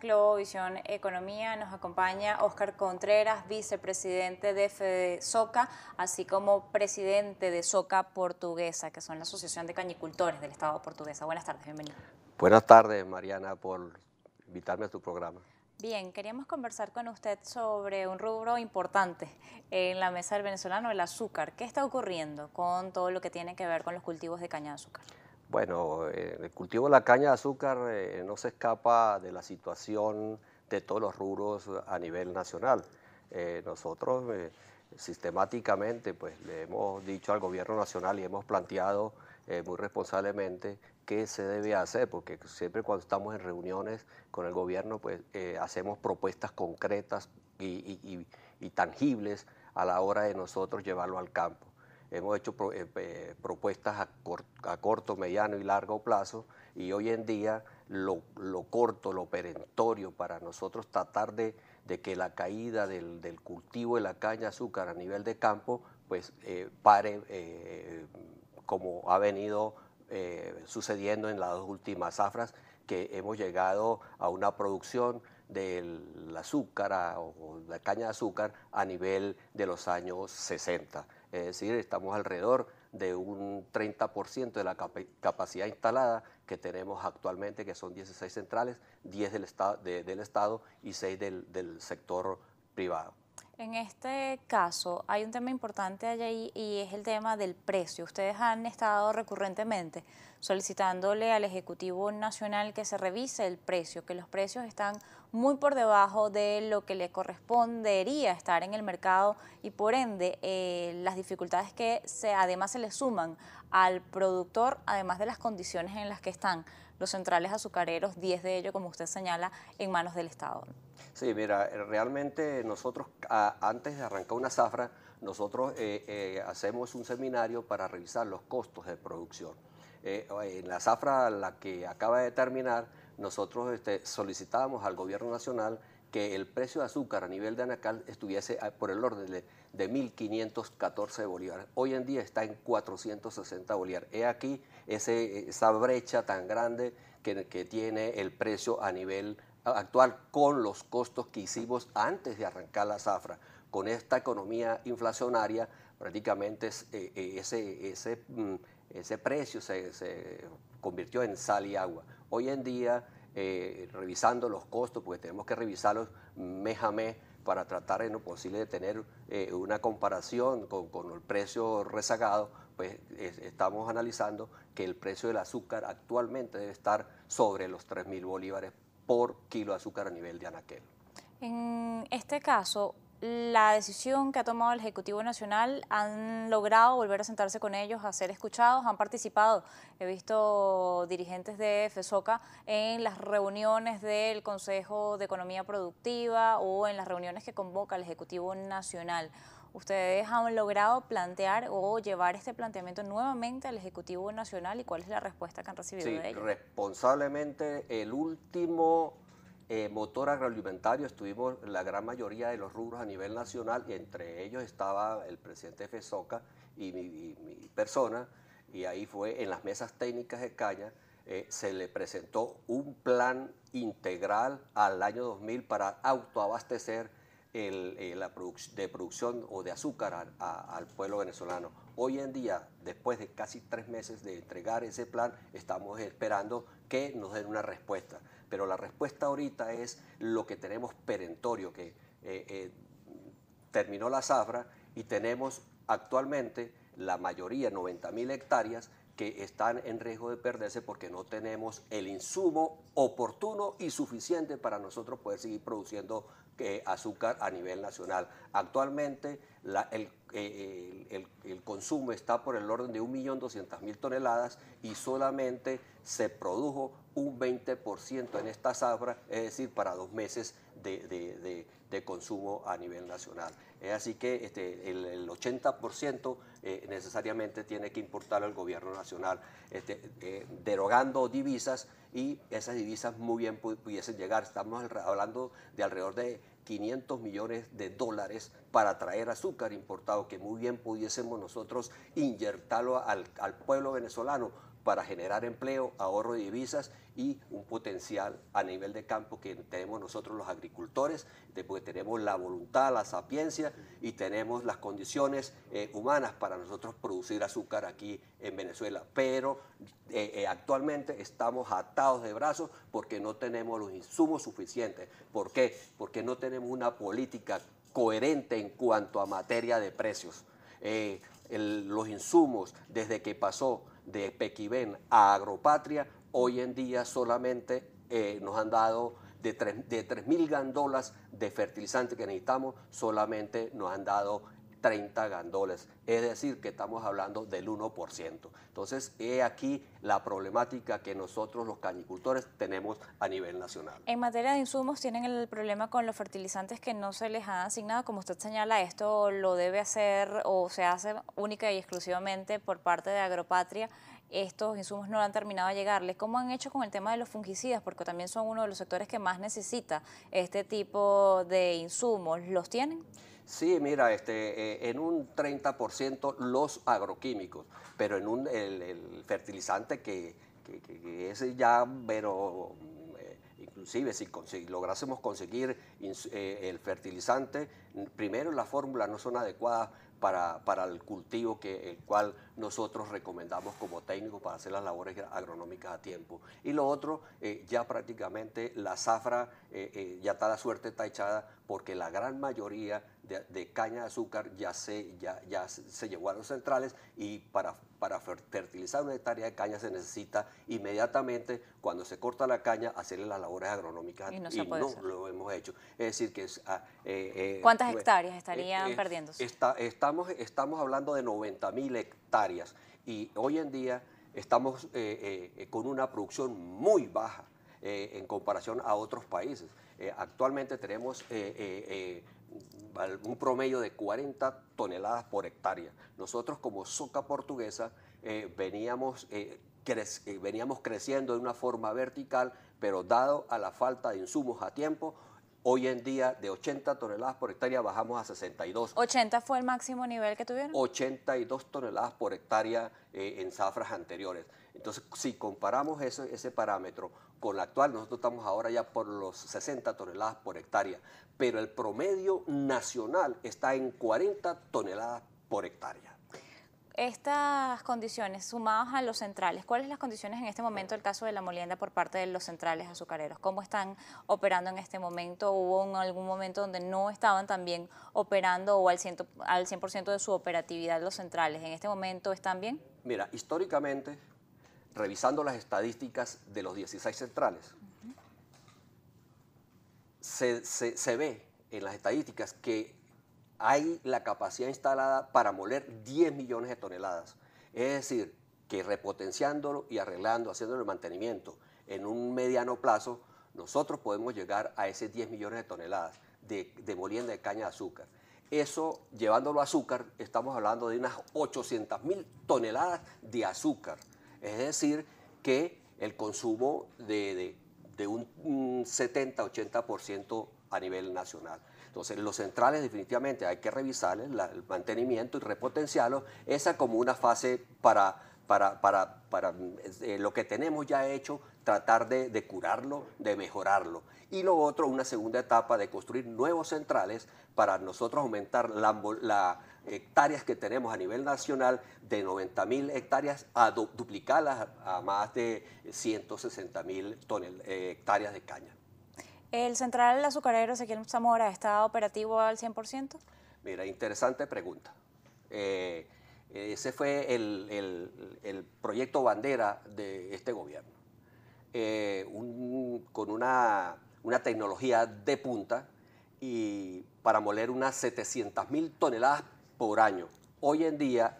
es Globovisión Economía. Nos acompaña Óscar Contreras, vicepresidente de FEDESOCA, así como presidente de SOCA Portuguesa, que son la Asociación de Cañicultores del Estado portuguesa. Buenas tardes, bienvenido. Buenas tardes, Mariana, por invitarme a tu programa. Bien, queríamos conversar con usted sobre un rubro importante en la mesa del venezolano, el azúcar. ¿Qué está ocurriendo con todo lo que tiene que ver con los cultivos de caña de azúcar? Bueno, el cultivo de la caña de azúcar no se escapa de la situación de todos los rubros a nivel nacional. Nosotros sistemáticamente pues, le hemos dicho al gobierno nacional y hemos planteado muy responsablemente qué se debe hacer, porque siempre cuando estamos en reuniones con el gobierno pues, hacemos propuestas concretas y tangibles a la hora de nosotros llevarlo al campo. Hemos hecho propuestas a corto, mediano y largo plazo, y hoy en día lo corto, lo perentorio para nosotros tratar de que la caída del cultivo de la caña de azúcar a nivel de campo pues pare como ha venido sucediendo en las dos últimas zafras, que hemos llegado a una producción del azúcar o la caña de azúcar a nivel de los años 60. Es decir, estamos alrededor de un 30% de la capacidad instalada que tenemos actualmente, que son 16 centrales, 10 del Estado y 6 del sector privado. En este caso hay un tema importante allí y es el tema del precio. Ustedes han estado recurrentemente solicitándole al Ejecutivo Nacional que se revise el precio, que los precios están muy por debajo de lo que le correspondería estar en el mercado y por ende las dificultades que además se le suman al productor, además de las condiciones en las que están los centrales azucareros, 10 de ellos, como usted señala, en manos del Estado. Sí, mira, realmente nosotros antes de arrancar una zafra, nosotros hacemos un seminario para revisar los costos de producción. En la zafra, la que acaba de terminar, nosotros solicitábamos al gobierno nacional que el precio de azúcar a nivel de Anacal estuviese por el orden de 1.514 bolívares. Hoy en día está en 460 bolívares. He aquí esa brecha tan grande que tiene el precio a nivel actual con los costos que hicimos antes de arrancar la zafra. Con esta economía inflacionaria, prácticamente ese precio se convirtió en sal y agua. Hoy en día, revisando los costos, porque tenemos que revisarlos mes a mes para tratar en lo posible de tener una comparación con el precio rezagado, pues estamos analizando que el precio del azúcar actualmente debe estar sobre los 3.000 bolívares por kilo de azúcar a nivel de anaquel. En este caso, la decisión que ha tomado el Ejecutivo Nacional, ¿han logrado volver a sentarse con ellos, a ser escuchados? ¿Han participado? He visto dirigentes de FESOCA en las reuniones del Consejo de Economía Productiva o en las reuniones que convoca el Ejecutivo Nacional. ¿Ustedes han logrado plantear o llevar este planteamiento nuevamente al Ejecutivo Nacional y cuál es la respuesta que han recibido Sí, de ellos? responsablemente el último motor agroalimentario estuvimos la gran mayoría de los rubros a nivel nacional, y entre ellos estaba el presidente de FESOCA y mi persona, y ahí fue en las mesas técnicas de caña, se le presentó un plan integral al año 2000 para autoabastecer de producción o de azúcar al pueblo venezolano. Hoy en día, después de casi 3 meses de entregar ese plan, estamos esperando que nos den una respuesta. Pero la respuesta ahorita es lo que tenemos perentorio, que terminó la zafra y tenemos actualmente la mayoría, 90.000 hectáreas, que están en riesgo de perderse porque no tenemos el insumo oportuno y suficiente para nosotros poder seguir produciendo azúcar a nivel nacional. Actualmente el consumo está por el orden de 1.200.000 toneladas y solamente se produjo un 20% en esta zafra, es decir, para 2 meses de consumo a nivel nacional. Es así que el 80% necesariamente tiene que importarlo el gobierno nacional, derogando divisas, y esas divisas muy bien pudiesen llegar. Estamos hablando de alrededor de 500 millones de dólares para traer azúcar importado, que muy bien pudiésemos nosotros inyectarlo al pueblo venezolano para generar empleo, ahorro de divisas y un potencial a nivel de campo que tenemos nosotros los agricultores, porque tenemos la voluntad, la sapiencia y tenemos las condiciones humanas para nosotros producir azúcar aquí en Venezuela. Pero actualmente estamos atados de brazos porque no tenemos los insumos suficientes. ¿Por qué? Porque no tenemos una política coherente en cuanto a materia de precios. Los insumos, desde que pasó de Pequiven a Agropatria, hoy en día solamente nos han dado de 3.000 gandolas de fertilizante que necesitamos, solamente nos han dado 30 gandoles, es decir, que estamos hablando del 1%. Entonces, he aquí la problemática que nosotros los cañicultores tenemos a nivel nacional. En materia de insumos, tienen el problema con los fertilizantes que no se les han asignado. Como usted señala, esto lo debe hacer o se hace única y exclusivamente por parte de Agropatria. Estos insumos no han terminado de llegarles. ¿Cómo han hecho con el tema de los fungicidas? Porque también son uno de los sectores que más necesita este tipo de insumos. ¿Los tienen? Sí, mira, en un 30% los agroquímicos, pero en el fertilizante que ese ya, pero inclusive si lográsemos conseguir el fertilizante, primero las fórmulas no son adecuadas para el cultivo el cual nosotros recomendamos como técnicos para hacer las labores agronómicas a tiempo. Y lo otro, ya prácticamente la zafra ya está, la suerte está echada, porque la gran mayoría de caña de azúcar ya se llevó a los centrales, y para fertilizar una hectárea de caña se necesita inmediatamente, cuando se corta la caña, hacerle las labores agronómicas, y no lo hemos hecho. Es decir, que ¿cuántas hectáreas estarían perdiéndose? Estamos hablando de 90.000 hectáreas, y hoy en día estamos con una producción muy baja en comparación a otros países. Actualmente tenemos un promedio de 40 toneladas por hectárea. Nosotros, como Soca Portuguesa, veníamos creciendo de una forma vertical, pero dado a la falta de insumos a tiempo, hoy en día de 80 toneladas por hectárea bajamos a 62. ¿80 fue el máximo nivel que tuvieron? 82 toneladas por hectárea en zafras anteriores. Entonces, si comparamos ese parámetro con la actual, nosotros estamos ahora ya por los 60 toneladas por hectárea, pero el promedio nacional está en 40 toneladas por hectárea. Estas condiciones, sumadas a los centrales, ¿cuáles son las condiciones en este momento del caso de la molienda por parte de los centrales azucareros? ¿Cómo están operando en este momento? ¿Hubo algún momento donde no estaban también operando o al 100% de su operatividad los centrales? ¿En este momento están bien? Mira, históricamente, revisando las estadísticas de los 16 centrales, se ve en las estadísticas que hay la capacidad instalada para moler 10 millones de toneladas. Es decir, que repotenciándolo y arreglando, haciéndolo el mantenimiento en un mediano plazo, nosotros podemos llegar a ese 10 millones de toneladas de molienda de caña de azúcar. Eso, llevándolo a azúcar, estamos hablando de unas 800.000 toneladas de azúcar. Es decir, que el consumo de un 70-80% a nivel nacional. Entonces, los centrales definitivamente hay que revisarles el mantenimiento y repotenciarlos, esa como una fase para lo que tenemos ya hecho, tratar de curarlo, de mejorarlo. Y lo otro, una segunda etapa de construir nuevos centrales para nosotros aumentar las hectáreas que tenemos a nivel nacional de 90.000 hectáreas a duplicarlas a más de 160.000 hectáreas de caña. ¿El central azucarero Ezequiel Zamora está operativo al 100%? Mira, interesante pregunta. Ese fue el proyecto bandera de este gobierno. Con una tecnología de punta, y para moler unas 700.000 toneladas por año. Hoy en día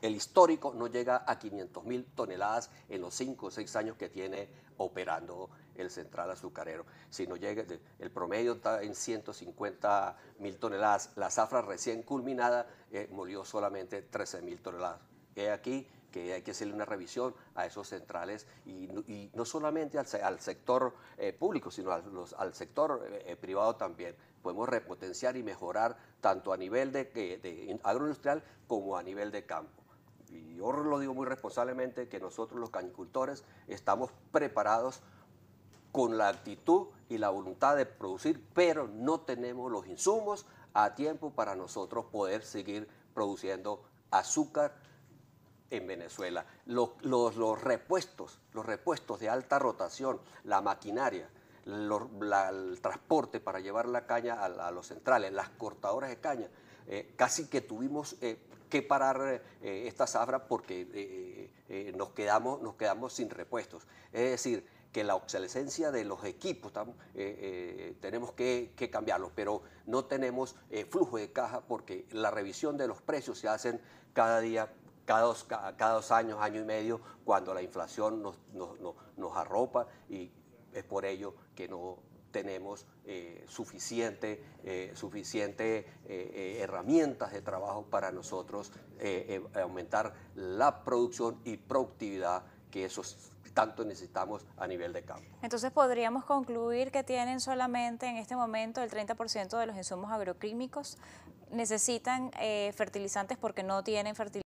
el histórico no llega a 500.000 toneladas en los 5 o 6 años que tiene operando el central azucarero. Si no llega, el promedio está en 150.000 toneladas. La zafra recién culminada molió solamente 13.000 toneladas. he aquí que hay que hacerle una revisión a esos centrales y no solamente al sector público, sino al sector privado también. Podemos repotenciar y mejorar tanto a nivel de agroindustrial como a nivel de campo. Y yo lo digo muy responsablemente que nosotros los cañicultores estamos preparados con la actitud y la voluntad de producir, pero no tenemos los insumos a tiempo para nosotros poder seguir produciendo azúcar en Venezuela. Los repuestos de alta rotación, la maquinaria, el transporte para llevar la caña a los centrales, las cortadoras de caña, casi que tuvimos que parar esta zafra porque nos quedamos sin repuestos. Es decir, que la obsolescencia de los equipos tenemos que cambiarlos, pero no tenemos flujo de caja porque la revisión de los precios se hacen cada día, cada dos años, año y medio, cuando la inflación nos arropa, y es por ello que no tenemos suficiente herramientas de trabajo para nosotros aumentar la producción y productividad que esos tanto necesitamos a nivel de campo. Entonces podríamos concluir que tienen solamente en este momento el 30% de los insumos agroquímicos, necesitan fertilizantes porque no tienen fertilizantes.